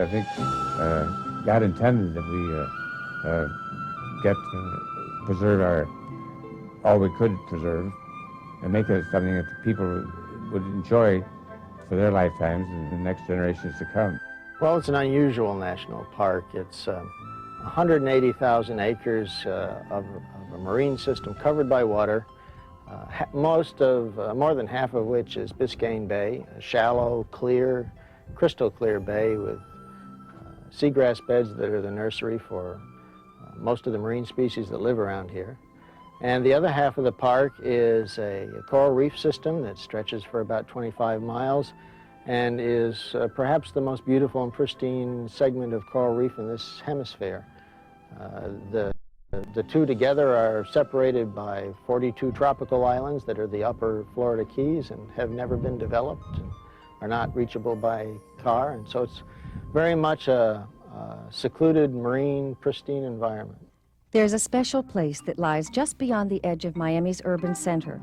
I think God intended that we get to preserve all we could preserve and make it something that the people would enjoy for their lifetimes and the next generations to come. Well, it's an unusual national park. It's 180,000 acres of a marine system covered by water, more than half of which is Biscayne Bay, a shallow, clear, crystal clear bay with seagrass beds that are the nursery for most of the marine species that live around here. And the other half of the park is a coral reef system that stretches for about 25 miles and is perhaps the most beautiful and pristine segment of coral reef in this hemisphere. The two together are separated by 42 tropical islands that are the upper Florida Keys and have never been developed and are not reachable by car. And so it's very much a secluded, marine, pristine environment. There's a special place that lies just beyond the edge of Miami's urban center.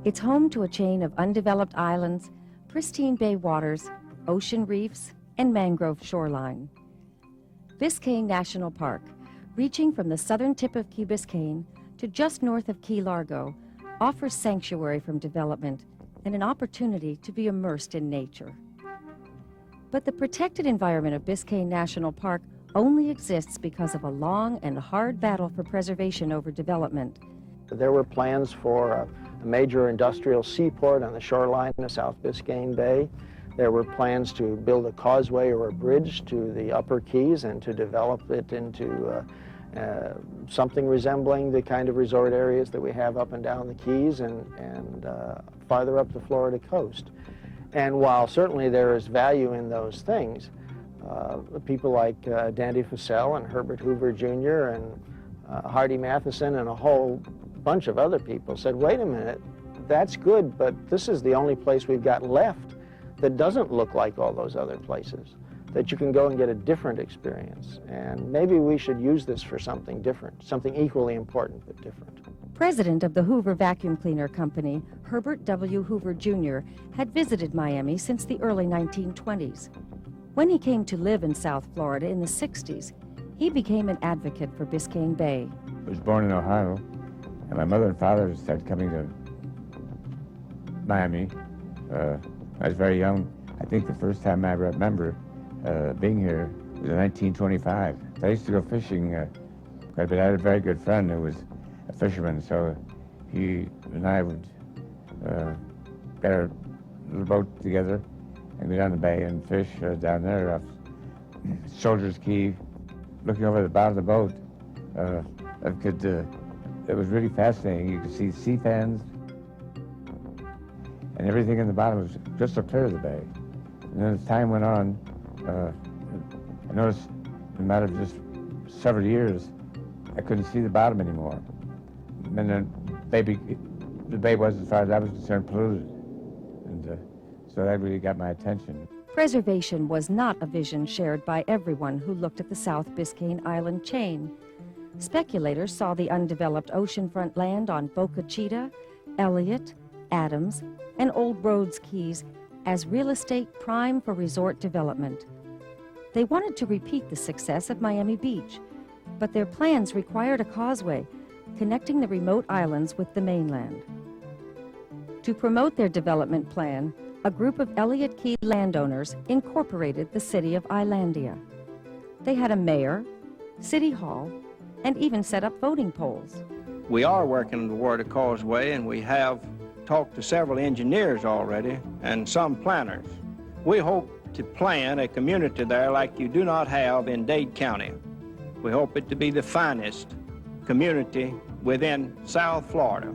It's home to a chain of undeveloped islands, pristine bay waters, ocean reefs, and mangrove shoreline. Biscayne National Park, reaching from the southern tip of Key Biscayne to just north of Key Largo, offers sanctuary from development and an opportunity to be immersed in nature. But the protected environment of Biscayne National Park only exists because of a long and hard battle for preservation over development. There were plans for a major industrial seaport on the shoreline of South Biscayne Bay. There were plans to build a causeway or a bridge to the upper Keys and to develop it into something resembling the kind of resort areas that we have up and down the Keys and farther up the Florida coast. And while certainly there is value in those things, people like Dandy Fussell and Herbert Hoover Jr. and Hardy Matheson and a whole bunch of other people said, wait a minute, that's good, but this is the only place we've got left that doesn't look like all those other places, that you can go and get a different experience. And maybe we should use this for something different, something equally important but different. President of the Hoover Vacuum Cleaner Company, Herbert W. Hoover Jr., had visited Miami since the early 1920s. When he came to live in South Florida in the 60s, he became an advocate for Biscayne Bay. I was born in Ohio, and my mother and father started coming to Miami. I was very young. I think the first time I remember being here was in 1925. I used to go fishing quite a bit. I had a very good friend who was a fisherman, so he and I would get our little boat together and go down the bay and fish down there off Soldier's Key. Looking over the bottom of the boat, it was really fascinating. You could see sea fans, and everything in the bottom was crystal clear of the bay. And then as time went on, I noticed in a matter of just several years, I couldn't see the bottom anymore. And then the bay was, as far as I was concerned, polluted. And so that really got my attention. Preservation was not a vision shared by everyone who looked at the South Biscayne Island chain. Speculators saw the undeveloped oceanfront land on Boca Chica, Elliott, Adams, and Old Rhodes Keys as real estate prime for resort development. They wanted to repeat the success of Miami Beach, but their plans required a causeway connecting the remote islands with the mainland. To promote their development plan, a group of Elliott Key landowners incorporated the city of Islandia. They had a mayor, city hall, and even set up voting polls. We are working toward a causeway, and we have talked to several engineers already and some planners. We hope to plan a community there like you do not have in Dade County. We hope it to be the finest community within South Florida.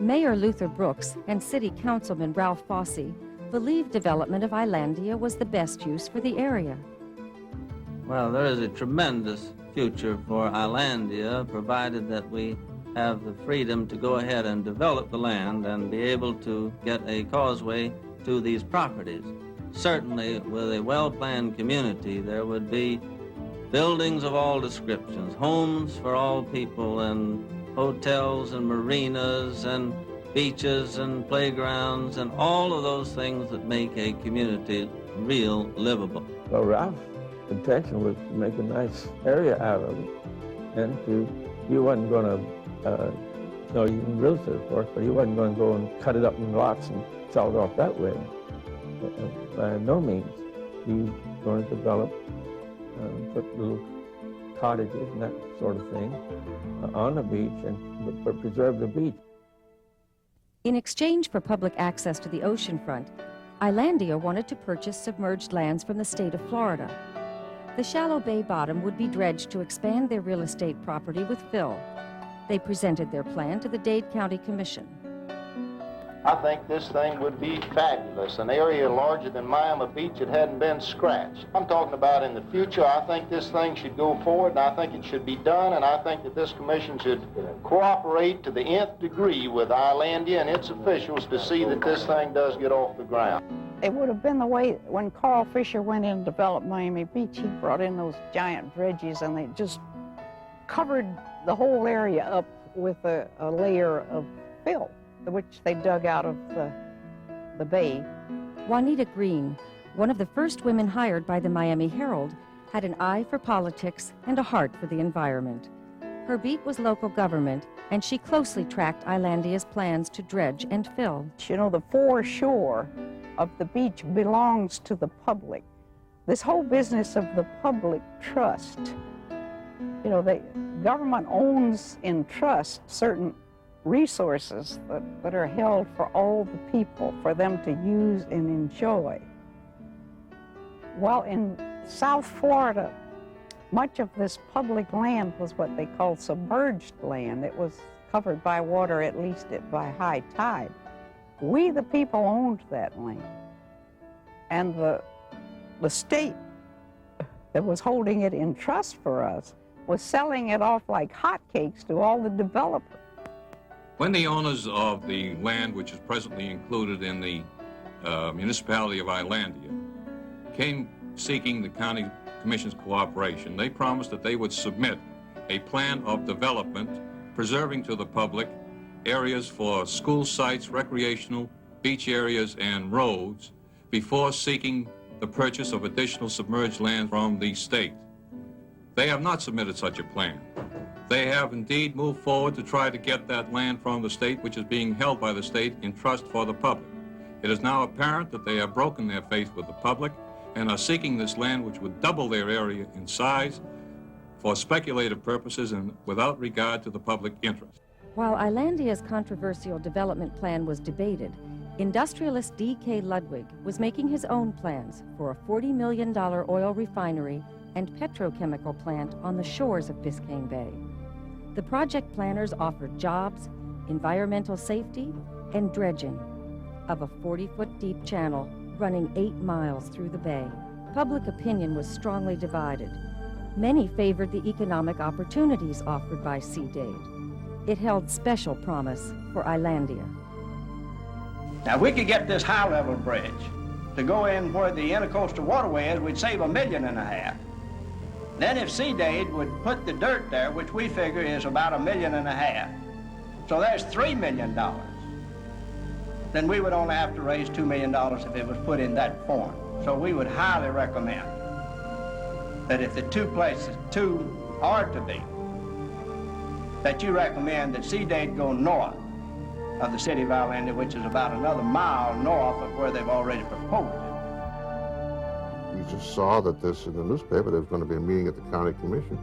Mayor Luther Brooks and City Councilman Ralph Fossey believed development of Islandia was the best use for the area. Well, there is a tremendous future for Islandia, provided that we have the freedom to go ahead and develop the land and be able to get a causeway to these properties. Certainly, with a well-planned community, there would be buildings of all descriptions, homes for all people, and hotels and marinas and beaches and playgrounds and all of those things that make a community real livable. Well, Ralph's intention was to make a nice area out of it, and he wasn't going to, no, you can root it, of course, but he wasn't going to go and cut it up in lots and sell it off that way. By no means. He was going to develop, put little cottages and that sort of thing on the beach, but preserve the beach. In exchange for public access to the oceanfront, Islandia wanted to purchase submerged lands from the state of Florida. The shallow bay bottom would be dredged to expand their real estate property with fill. They presented their plan to the Dade County Commission. I think this thing would be fabulous. An area larger than Miami Beach, it hadn't been scratched. I'm talking about in the future. I think this thing should go forward, and I think it should be done, and I think that this commission should cooperate to the nth degree with Islandia and its officials to see that this thing does get off the ground. It would have been the way when Carl Fisher went in and developed Miami Beach. He brought in those giant dredges, and they just covered the whole area up with a layer of fill, which they dug out of the bay. Juanita Green, one of the first women hired by the Miami Herald, had an eye for politics and a heart for the environment. Her beat was local government, and she closely tracked Islandia's plans to dredge and fill. You know, the foreshore of the beach belongs to the public. This whole business of the public trust, you know, the government owns in trust certain resources that are held for all the people, for them to use and enjoy. Well, in South Florida, much of this public land was what they called submerged land. It was covered by water, at least by high tide. We, the people, owned that land. And the state that was holding it in trust for us was selling it off like hotcakes to all the developers. When the owners of the land, which is presently included in the municipality of Islandia, came seeking the county commission's cooperation, they promised that they would submit a plan of development preserving to the public areas for school sites, recreational, beach areas, and roads before seeking the purchase of additional submerged land from the state. They have not submitted such a plan. They have indeed moved forward to try to get that land from the state, which is being held by the state in trust for the public. It is now apparent that they have broken their faith with the public and are seeking this land, which would double their area in size, for speculative purposes and without regard to the public interest. While Islandia's controversial development plan was debated, industrialist D.K. Ludwig was making his own plans for a $40 million oil refinery and petrochemical plant on the shores of Biscayne Bay. The project planners offered jobs, environmental safety, and dredging of a 40-foot deep channel running 8 miles through the bay. Public opinion was strongly divided. Many favored the economic opportunities offered by Sea Dade. It held special promise for Islandia. Now, if we could get this high-level bridge to go in where the intercoastal waterway is, we'd save $1.5 million. Then if Sea Dade would put the dirt there, which we figure is about $1.5 million, so there's $3 million. Then we would only have to raise $2 million if it was put in that form. So we would highly recommend that if the two are to be, that you recommend that Sea Dade go north of the city of Islandia, which is about another mile north of where they've already proposed it. We just saw that this in the newspaper, there was going to be a meeting at the county commission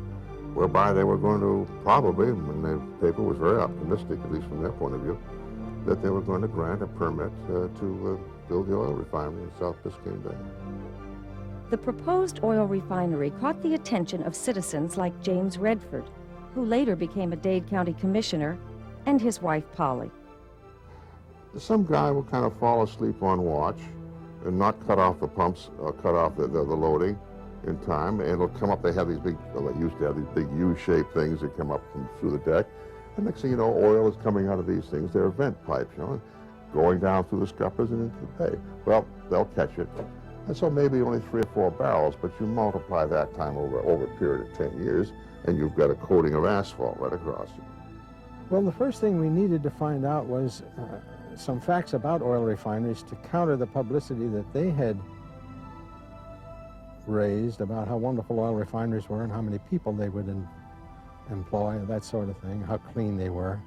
whereby they were going to probably, and the paper was very optimistic, at least from their point of view, that they were going to grant a permit to build the oil refinery in South Biscayne Bay. The proposed oil refinery caught the attention of citizens like James Redford, who later became a Dade County commissioner, and his wife Polly. Some guy will kind of fall asleep on watch and not cut off the pumps, cut off the loading in time, and it'll come up. They have these big, well, they used to have these big U-shaped things that come up through the deck. And next thing you know, oil is coming out of these things. They're vent pipes, you know, going down through the scuppers and into the bay. Well, they'll catch it. And so maybe only 3 or 4 barrels, but you multiply that time over a period of 10 years, and you've got a coating of asphalt right across it. Well, the first thing we needed to find out was some facts about oil refineries to counter the publicity that they had raised about how wonderful oil refineries were and how many people they would employ, that sort of thing, how clean they were.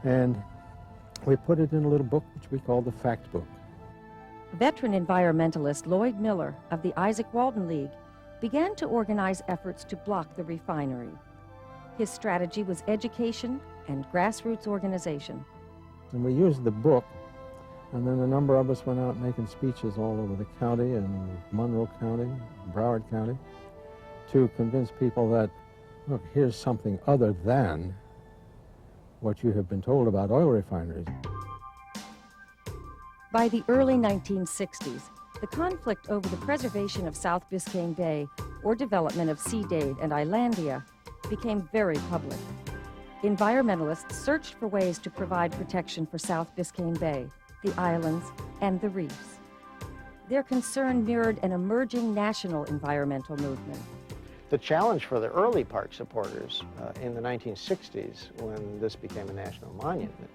And we put it in a little book which we called the Fact Book. Veteran environmentalist Lloyd Miller of the Isaac Walton League began to organize efforts to block the refinery. His strategy was education and grassroots organization. And we used the book, and then a number of us went out making speeches all over the county and Monroe County, Broward County, to convince people that, look, here's something other than what you have been told about oil refineries. By the early 1960s, the conflict over the preservation of South Biscayne Bay or development of Sea Dade and Islandia became very public. Environmentalists searched for ways to provide protection for South Biscayne Bay, the islands, and the reefs. Their concern mirrored an emerging national environmental movement. The challenge for the early park supporters in the 1960s, when this became a national monument,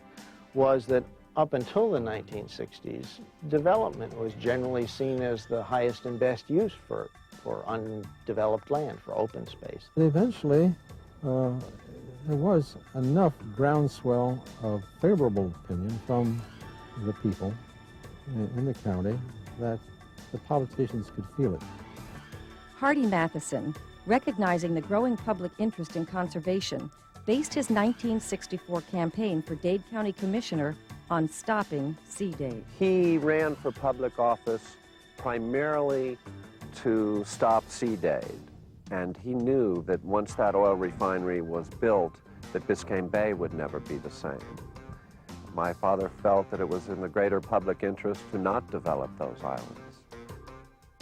was that up until the 1960s, development was generally seen as the highest and best use for undeveloped land, for open space. Eventually, there was enough groundswell of favorable opinion from the people in the county that the politicians could feel it. Hardy Matheson, recognizing the growing public interest in conservation, based his 1964 campaign for Dade County Commissioner on stopping Sea Dade. He ran for public office primarily to stop Sea Dade, and he knew that once that oil refinery was built, that Biscayne Bay would never be the same. My father felt that it was in the greater public interest to not develop those islands.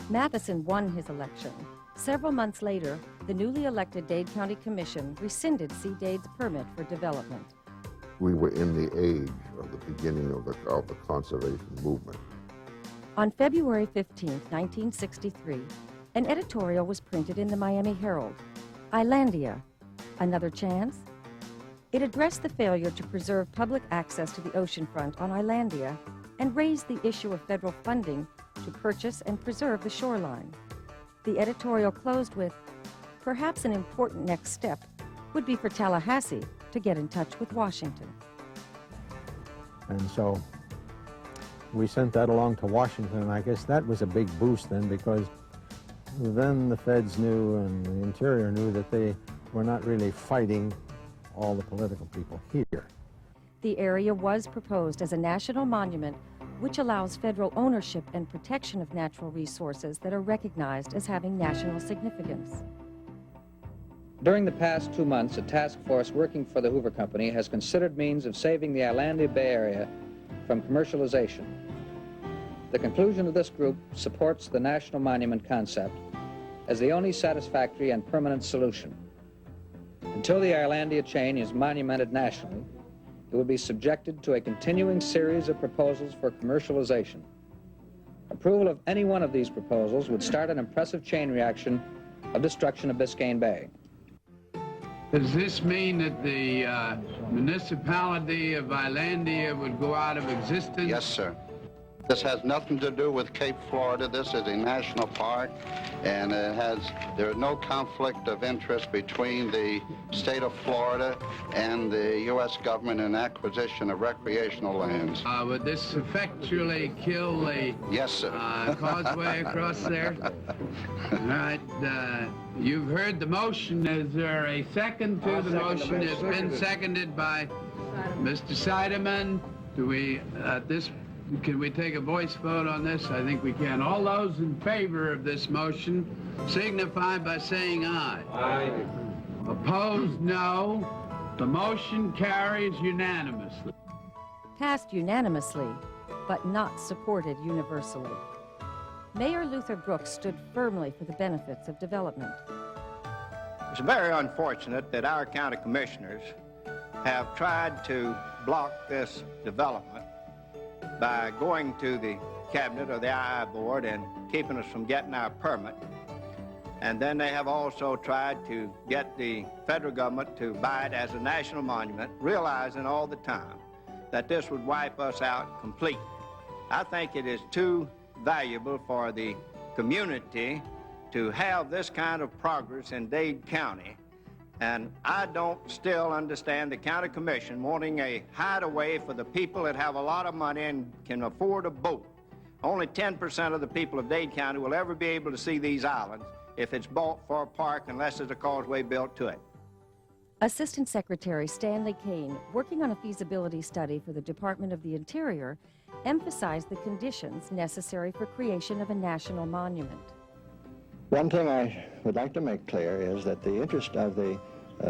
Matheson won his election. Several months later, the newly elected Dade County Commission rescinded Sea Dade's permit for development. We were in the age of the beginning of the conservation movement. On February 15, 1963, an editorial was printed in the Miami Herald. Islandia, another chance? It addressed the failure to preserve public access to the oceanfront on Islandia and raised the issue of federal funding to purchase and preserve the shoreline. The editorial closed with, perhaps an important next step would be for Tallahassee to get in touch with Washington. And so we sent that along to Washington, and I guess that was a big boost then, because then the feds knew and the Interior knew that they were not really fighting all the political people here. The area was proposed as a national monument which allows federal ownership and protection of natural resources that are recognized as having national significance. During the past 2 months, a task force working for the Hoover Company has considered means of saving the Islandia Bay area from commercialization. The conclusion of this group supports the national monument concept as the only satisfactory and permanent solution. Until the Islandia chain is monumented nationally, it will be subjected to a continuing series of proposals for commercialization. Approval of any one of these proposals would start an impressive chain reaction of destruction of Biscayne Bay. Does this mean that the municipality of Islandia would go out of existence? Yes, sir. This has nothing to do with Cape Florida. This is a national park, and there is no conflict of interest between the state of Florida and the U.S. government in acquisition of recreational lands. Would this effectually kill the yes, sir. Causeway across there? All right. You've heard the motion. Is there a second to the motion? It's been seconded by Mr. Seidemann. Can we take a voice vote on this? I think we can. All those in favor of this motion signify by saying aye. Aye. Opposed, no. The motion carries unanimously. Passed unanimously, but not supported universally. Mayor Luther Brooks stood firmly for the benefits of development. It's very unfortunate that our county commissioners have tried to block this development by going to the cabinet or the II board and keeping us from getting our permit. And then they have also tried to get the federal government to buy it as a national monument, realizing all the time that this would wipe us out completely. I think it is too valuable for the community to have this kind of progress in Dade County. And I don't still understand the county commission wanting a hideaway for the people that have a lot of money and can afford a boat. Only 10% of the people of Dade County will ever be able to see these islands if it's bought for a park unless there's a causeway built to it. Assistant Secretary Stanley Kane, working on a feasibility study for the Department of the Interior, emphasized the conditions necessary for creation of a national monument. One thing I would like to make clear is that the interest of the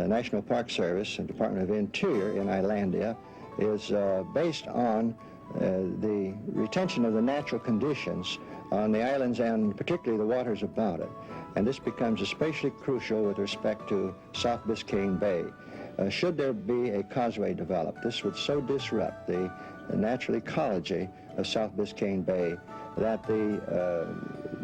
National Park Service and Department of Interior in Islandia is based on the retention of the natural conditions on the islands and particularly the waters about it. And this becomes especially crucial with respect to South Biscayne Bay. Should there be a causeway developed, this would so disrupt the natural ecology of South Biscayne Bay that the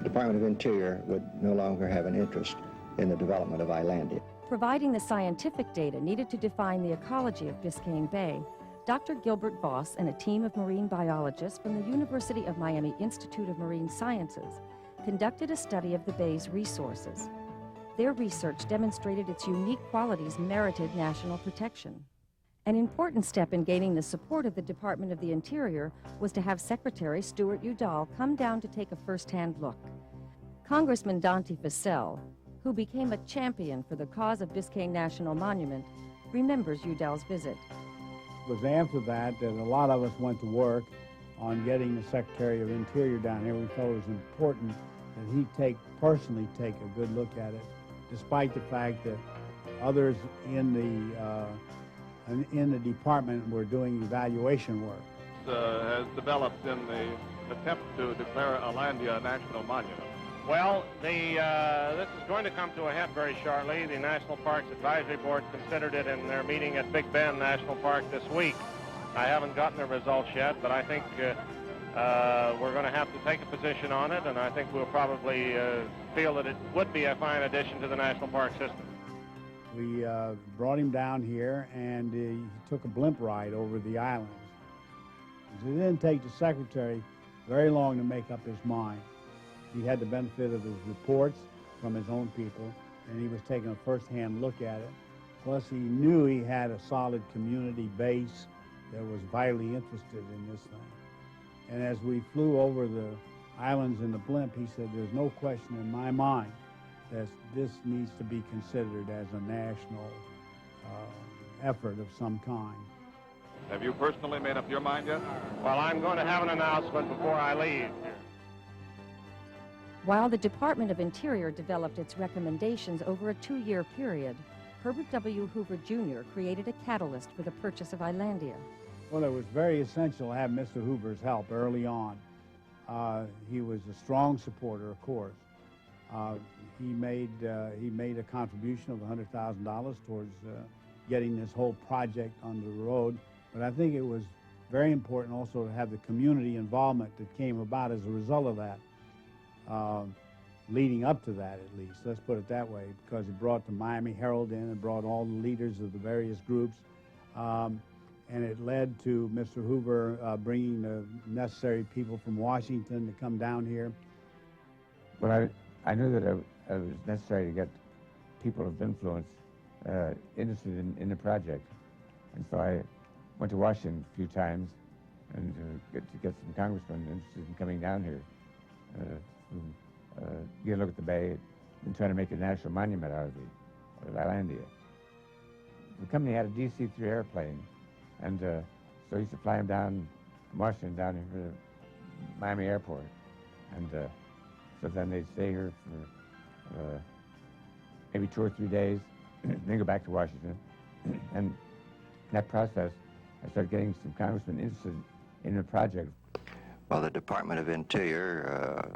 Department of Interior would no longer have an interest in the development of Islandia. Providing the scientific data needed to define the ecology of Biscayne Bay, Dr. Gilbert Voss and a team of marine biologists from the University of Miami Institute of Marine Sciences conducted a study of the bay's resources. Their research demonstrated its unique qualities merited national protection. An important step in gaining the support of the Department of the Interior was to have Secretary Stuart Udall come down to take a first-hand look. Congressman Dante Fascell, who became a champion for the cause of Biscayne National Monument, remembers Udall's visit. It was after that a lot of us went to work on getting the Secretary of Interior down here. We felt it was important that he personally take a good look at it, despite the fact that others in the department were doing evaluation work. Has developed in the attempt to declare Islandia a national monument. Well, this is going to come to a head very shortly. The National Parks Advisory Board considered it in their meeting at Big Bend National Park this week. I haven't gotten the results yet, but I think we're going to have to take a position on it, and I think we'll probably feel that it would be a fine addition to the national park system. We brought him down here, and he took a blimp ride over the islands. It didn't take the Secretary very long to make up his mind. He had the benefit of his reports from his own people, and he was taking a first-hand look at it. Plus, he knew he had a solid community base that was vitally interested in this thing. And as we flew over the islands in the blimp, he said, there's no question in my mind that this needs to be considered as a national effort of some kind. Have you personally made up your mind yet? Well, I'm going to have an announcement before I leave. While the Department of Interior developed its recommendations over a 2-year period, Herbert W. Hoover, Jr. created a catalyst for the purchase of Islandia. Well, it was very essential to have Mr. Hoover's help early on. He was a strong supporter, of course. He made a contribution of $100,000 towards getting this whole project on the road. But I think it was very important also to have the community involvement that came about as a result of that. Leading up to that, at least, let's put it that way, because it brought the Miami Herald in and brought all the leaders of the various groups, and it led to Mr. Hoover bringing the necessary people from Washington to come down here. Well, I knew that it was necessary to get people of influence interested in the project, and so I went to Washington a few times and to get some congressmen interested in coming down here. Get a look at the bay and trying to make a national monument out of Islandia. The company had a DC-3 airplane, and so I used to fly them down from Washington down here to Miami Airport, and so then they'd stay here for maybe 2 or 3 days, then go back to Washington, and in that process I started getting some congressmen interested in the project. Well, the Department of Interior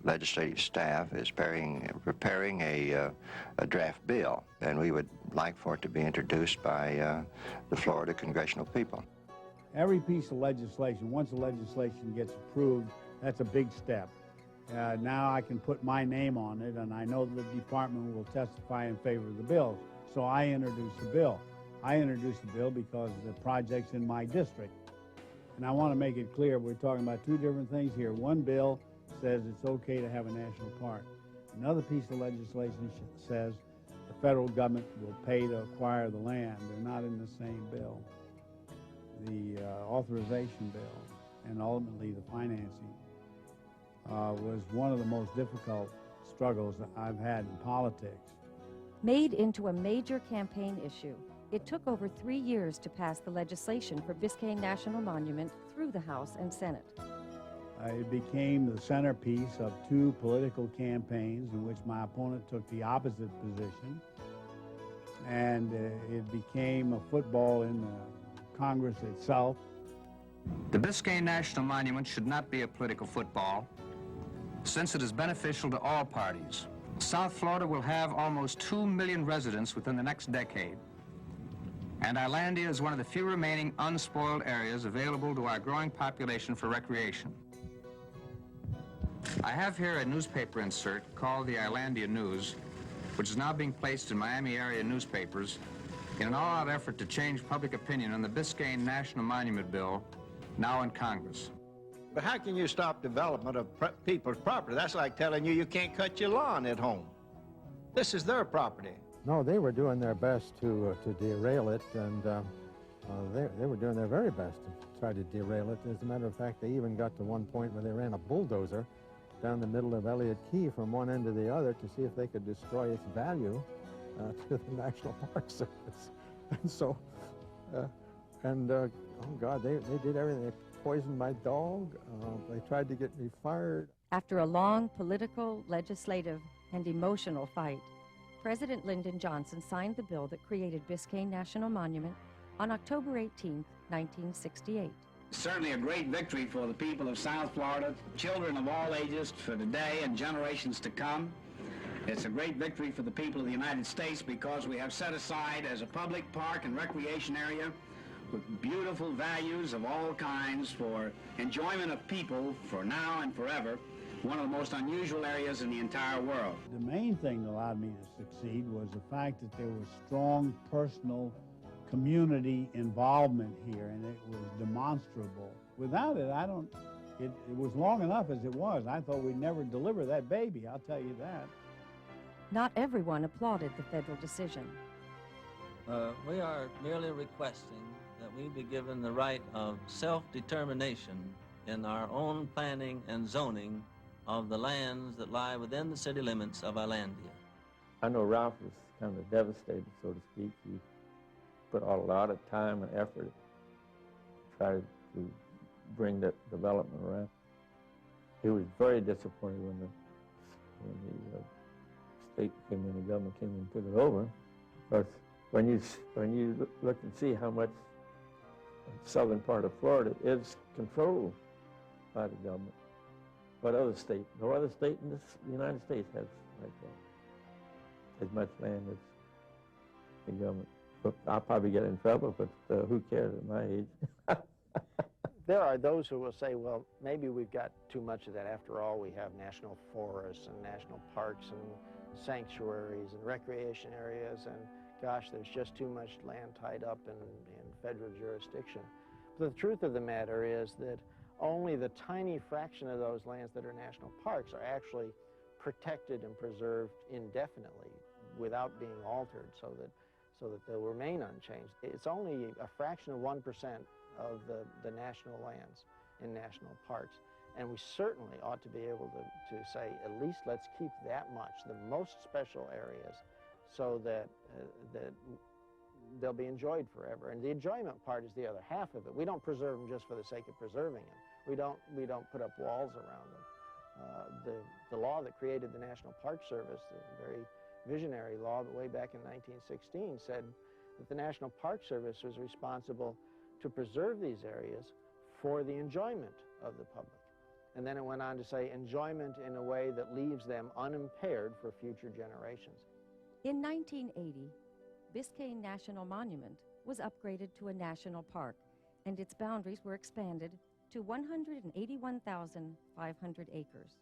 legislative staff is preparing a draft bill, and we would like for it to be introduced by the Florida congressional people. Every piece of legislation, once the legislation gets approved, that's a big step. Now I can put my name on it, and I know the department will testify in favor of the bill. So I introduced the bill. I introduced the bill because the project's in my district. And I want to make it clear, we're talking about two different things here. One bill says it's okay to have a national park. Another piece of legislation says the federal government will pay to acquire the land. They're not in the same bill. The authorization bill and ultimately the financing was one of the most difficult struggles that I've had in politics. Made into a major campaign issue, it took over 3 years to pass the legislation for Biscayne National Monument through the House and Senate. It became the centerpiece of 2 political campaigns in which my opponent took the opposite position, and it became a football in the Congress itself. The Biscayne National Monument should not be a political football, since it is beneficial to all parties. South Florida will have almost 2 million residents within the next decade, and Islandia is one of the few remaining unspoiled areas available to our growing population for recreation. I have here a newspaper insert called the Islandia News, which is now being placed in Miami area newspapers in an all-out effort to change public opinion on the Biscayne National Monument Bill, now in Congress. But how can you stop development of people's property? That's like telling you can't cut your lawn at home. This is their property. No, they were doing their best to derail it, and they were doing their very best to try to derail it. As a matter of fact, they even got to one point where they ran a bulldozer down the middle of Elliott Key from one end to the other to see if they could destroy its value to the National Park Service. And so, oh God, they did everything. They poisoned my dog. They tried to get me fired. After a long political, legislative, and emotional fight, President Lyndon Johnson signed the bill that created Biscayne National Monument on October 18, 1968. Certainly a great victory for the people of South Florida, children of all ages for today and generations to come. It's a great victory for the people of the United States because we have set aside as a public park and recreation area with beautiful values of all kinds for enjoyment of people for now and forever, one of the most unusual areas in the entire world. The main thing that allowed me to succeed was the fact that there was strong personal community involvement here, and it was demonstrable. Without it, it was long enough as it was. I thought we'd never deliver that baby, I'll tell you that. Not everyone applauded the federal decision. We are merely requesting that we be given the right of self-determination in our own planning and zoning of the lands that lie within the city limits of Islandia. I know Ralph was kind of devastated, so to speak. He put a lot of time and effort to try to bring that development around. He was very disappointed when the state came in, the government came in and took it over. But when you look and see how much the southern part of Florida is controlled by the government, no other state in the United States has like as much land as the government. But I'll probably get in trouble, but who cares at my age? There are those who will say, well, maybe we've got too much of that. After all, we have national forests and national parks and sanctuaries and recreation areas, and gosh, there's just too much land tied up in federal jurisdiction. But the truth of the matter is that only the tiny fraction of those lands that are national parks are actually protected and preserved indefinitely without being altered so that they'll remain unchanged. It's only a fraction of 1% of the national lands in national parks. And we certainly ought to be able to say, at least let's keep that much, the most special areas, so that they'll be enjoyed forever. And the enjoyment part is the other half of it. We don't preserve them just for the sake of preserving them. We don't put up walls around them. The law that created the National Park Service, the very visionary law way back in 1916, said that the National Park Service was responsible to preserve these areas for the enjoyment of the public. And then it went on to say enjoyment in a way that leaves them unimpaired for future generations. In 1980, Biscayne National Monument was upgraded to a national park, and its boundaries were expanded to 181,500 acres.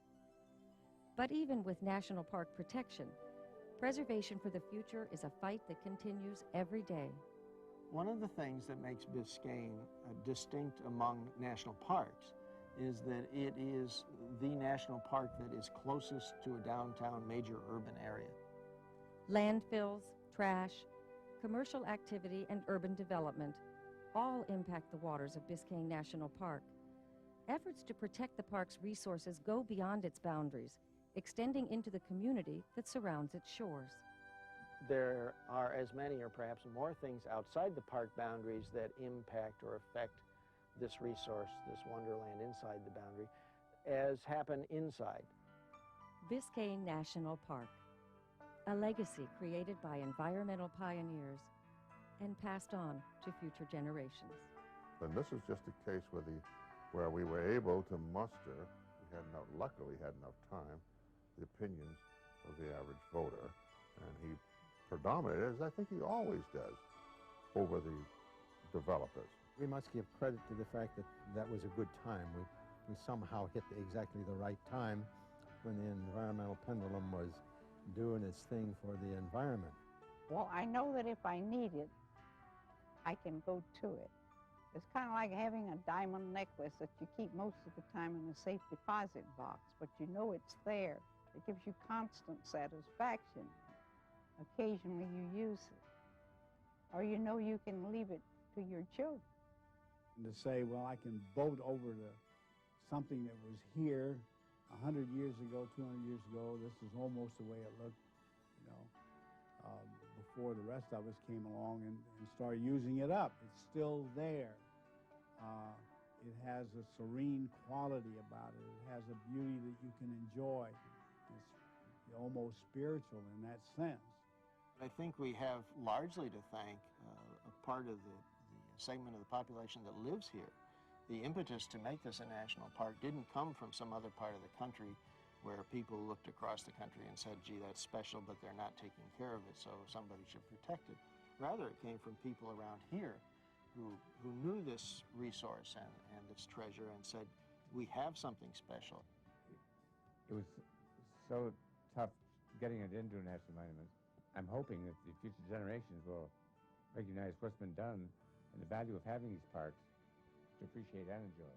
But even with national park protection, preservation for the future is a fight that continues every day. One of the things that makes Biscayne distinct among national parks is that it is the national park that is closest to a downtown major urban area. Landfills, trash, commercial activity, and urban development all impact the waters of Biscayne National Park. Efforts to protect the park's resources go beyond its boundaries, extending into the community that surrounds its shores. There are as many or perhaps more things outside the park boundaries that impact or affect this resource, this wonderland inside the boundary, as happen inside. Biscayne National Park, a legacy created by environmental pioneers and passed on to future generations. And this is just a case where we were able to muster, luckily we had enough time, the opinions of the average voter, and he predominated, as I think he always does, over the developers. We must give credit to the fact that that was a good time. We somehow hit exactly the right time when the environmental pendulum was doing its thing for the environment. Well, I know that if I need it, I can go to it. It's kind of like having a diamond necklace that you keep most of the time in a safe deposit box, but you know it's there. It gives you constant satisfaction. Occasionally you use it, or you know you can leave it to your children. And to say, well, I can vote over to something that was here 100 years ago, 200 years ago, this is almost the way it looked, you know, before the rest of us came along and started using it up. It's still there. It has a serene quality about it. It has a beauty that you can enjoy. It's almost spiritual in that sense. I think we have largely to thank a part of the segment of the population that lives here. The impetus to make this a national park didn't come from some other part of the country where people looked across the country and said, gee, that's special, but they're not taking care of it, so somebody should protect it. Rather, it came from people around here who knew this resource and this treasure and said, we have something special. It was so tough getting it into a national monument. I'm hoping that the future generations will recognize what's been done and the value of having these parks to appreciate and enjoy.